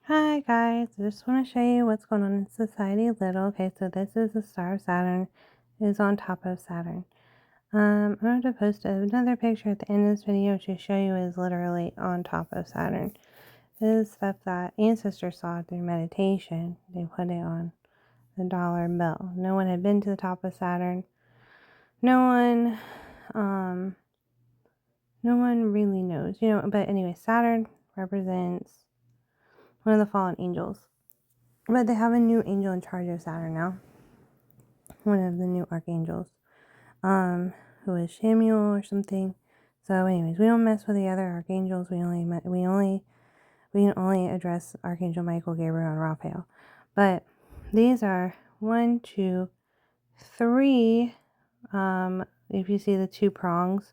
Hi guys, I just want to show you what's going on in society a little. Okay, so this is the star of Saturn. It is on top of Saturn. I'm going to post another picture at the end of this video to show you is literally on top of Saturn. This is stuff that ancestors saw through meditation. They put it on the dollar bill. No one had been to the top of Saturn. Um, no one really knows, but anyway, Saturn represents one of the fallen angels. But they have a new angel in charge of Saturn now. One of the new archangels. Who is Samuel or something. So anyways, we don't mess with the other archangels. We can only address Archangel Michael, Gabriel, and Raphael. But these are 1, 2, 3. If you see the two prongs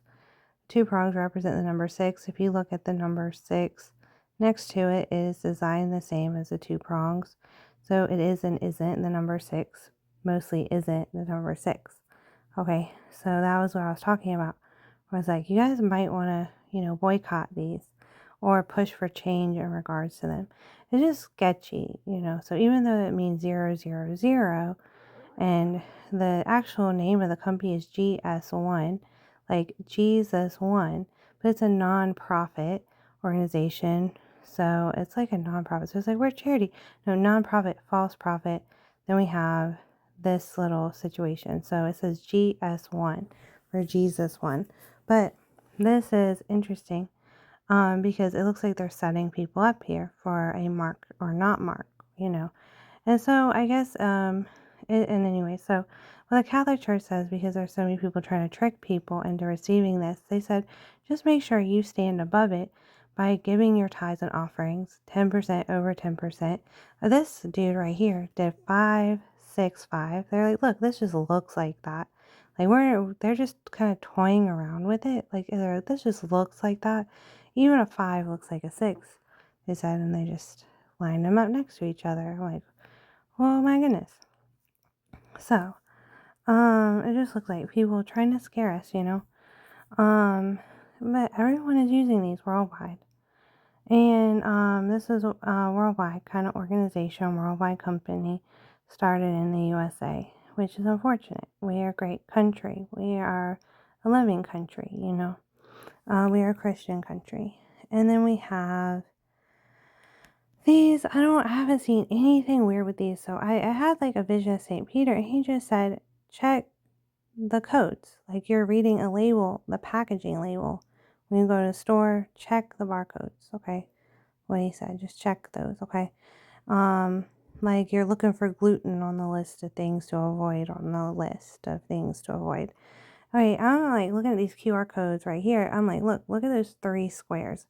represent the number 6. If you look at the number 6 next to it, it is designed the same as the two prongs. So it is and isn't the number 6. Mostly isn't the number 6. Okay, so that was what I was talking about. I was like, you guys might want to, boycott these or push for change in regards to them. It's just sketchy, So even though it means 000, and the actual name of the company is GS1, like Jesus One, but it's a non-profit organization. So it's like a non-profit. So it's like, we're charity. No, non-profit, false profit. Then we have this little situation. So it says GS1 or Jesus One. But this is interesting because it looks like they're setting people up here for a mark or not mark. And so I guess, and anyway, so what the Catholic Church says, because there's so many people trying to trick people into receiving this, they said, just make sure you stand above it by giving your tithes and offerings, 10% over 10%. This dude right here did 565. They're like, look, this just looks like that. Like they're just kind of toying around with it. Like this just looks like that. Even a 5 looks like a 6. They said, and they just lined them up next to each other. Like, oh my goodness. So, it just looks like people trying to scare us, But everyone is using these worldwide. And this is a worldwide kind of organization, worldwide company started in the USA, which is unfortunate. We are a great country. We are a loving country, we are a Christian country. And then we have these, I haven't seen anything weird with these. So I had like a vision of St. Peter, and he just said, check the codes. Like you're reading a label, the packaging label. When you go to the store, check the barcodes. Okay. What he said, just check those. Okay. Like you're looking for gluten on the list of things to avoid, Okay, I'm like looking at these QR codes right here. I'm like, look at those 3 squares.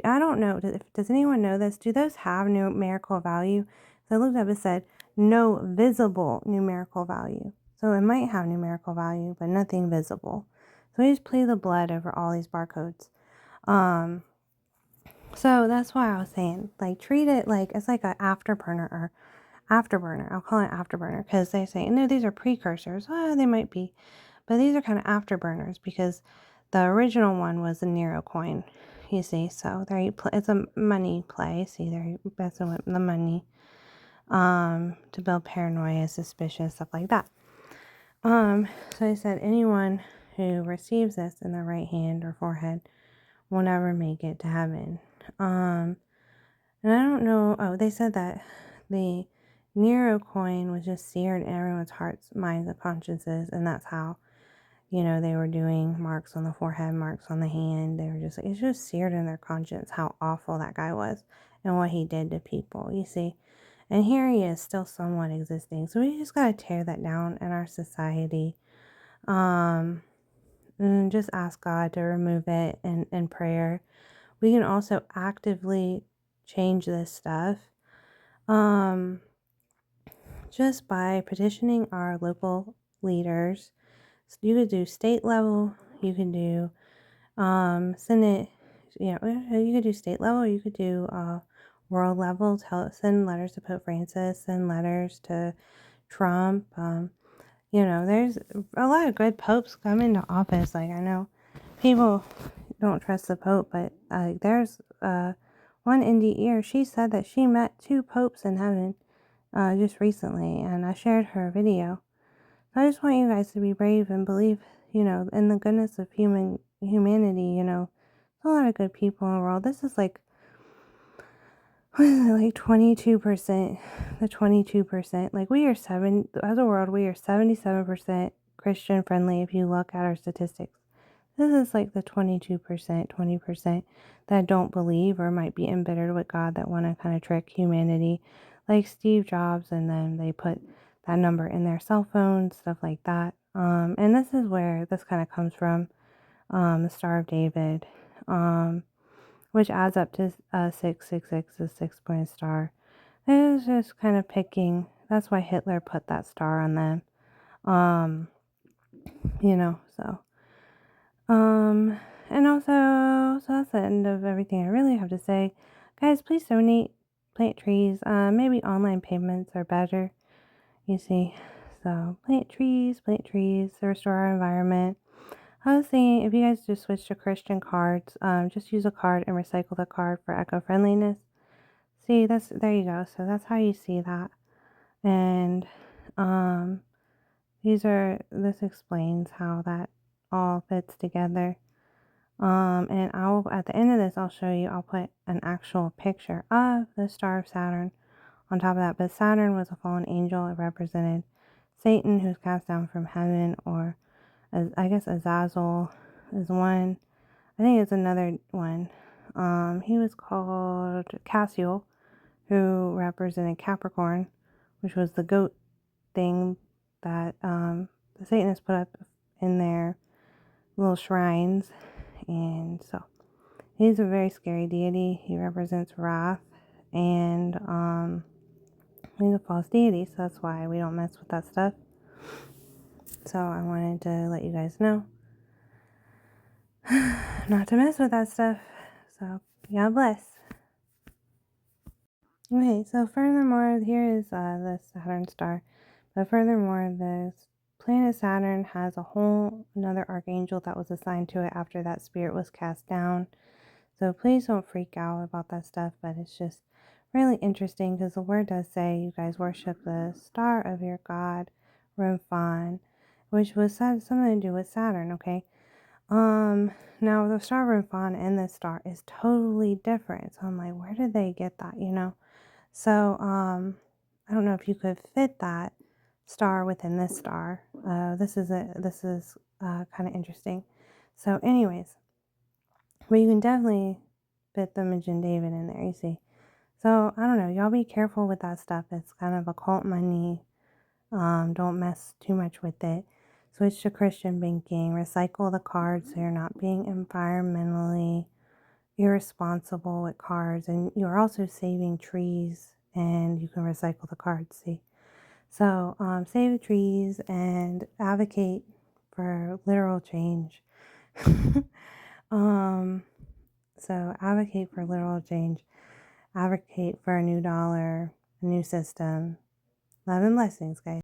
I don't know. Does anyone know this? Do those have numerical value? So I looked up, it said no visible numerical value. So it might have numerical value, but nothing visible. So we just plead the blood over all these barcodes. So that's why I was saying, like, treat it like it's like an afterburner. I'll call it afterburner because they say, no, these are precursors. They might be. But these are kind of afterburners because the original one was the Nero coin, you see. So it's a money play. See, they're messing with the money to build paranoia, suspicion, stuff like that. So I said anyone who receives this in the right hand or forehead will never make it to heaven. And I don't know. Oh, they said that the Nero coin was just seared in everyone's hearts, minds, and consciences, and that's how, they were doing marks on the forehead, marks on the hand. They were just like, it's just seared in their conscience how awful that guy was and what he did to people, you see. And here he is still somewhat existing. So we just got to tear that down in our society. And just ask God to remove it in prayer. We can also actively change this stuff just by petitioning our local leaders. So you could do state level, you can do Senate, you could do state level, you could do world level, send letters to Pope Francis, send letters to Trump. There's a lot of good popes come into office. Like, I know people don't trust the Pope, but there's one one indie ear, she said that she met 2 popes in heaven just recently, and I shared her video. So I just want you guys to be brave and believe, in the goodness of humanity. There's a lot of good people in the world. This is like, what is it, like 22%, the 22%. Like, as a world, we are 77% Christian friendly if you look at our statistics. This is like the 22%, 20% that don't believe or might be embittered with God, that want to kind of trick humanity, like Steve Jobs, and then they put that number in their cell phones, stuff like that. And this is where this kind of comes from, the Star of David, which adds up to 666, the 6-pointed star. It was just kind of picking. That's why Hitler put that star on them. So. And also, so that's the end of everything I really have to say. Guys, please donate, plant trees. Maybe online payments are better, you see. So plant trees to restore our environment. I was thinking, if you guys just switch to Christian cards, just use a card and recycle the card for eco-friendliness. See, there you go. So that's how you see that. And this explains how that all fits together. And at the end of this, I'll put an actual picture of the star of Saturn on top of that. But Saturn was a fallen angel. It represented Satan, who's cast down from heaven, or I guess Azazel is one. I think it's another one. He was called Cassiel, who represented Capricorn, which was the goat thing that the Satanists put up in their little shrines. And so he's a very scary deity. He represents wrath, and he's a false deity, so that's why we don't mess with that stuff. So I wanted to let you guys know not to mess with that stuff. So God bless. Okay, so furthermore, here is the Saturn star. But furthermore, the planet Saturn has a whole another archangel that was assigned to it after that spirit was cast down. So please don't freak out about that stuff, but it's just really interesting because the word does say you guys worship the star of your god, Remphan, which was something to do with Saturn, okay? Now the star of Remphan and this star is totally different. So I'm like, where did they get that, So, I don't know if you could fit that star within this star. This is kind of interesting. So anyways, but you can definitely fit the Magen David in there, you see. So, I don't know. Y'all be careful with that stuff. It's kind of occult money. Don't mess too much with it. Switch to Christian banking. Recycle the cards so you're not being environmentally irresponsible with cards. And you're also saving trees, and you can recycle the cards, see. So, save the trees and advocate for literal change. So advocate for literal change. Advocate for a new dollar, a new system. Love and blessings, guys.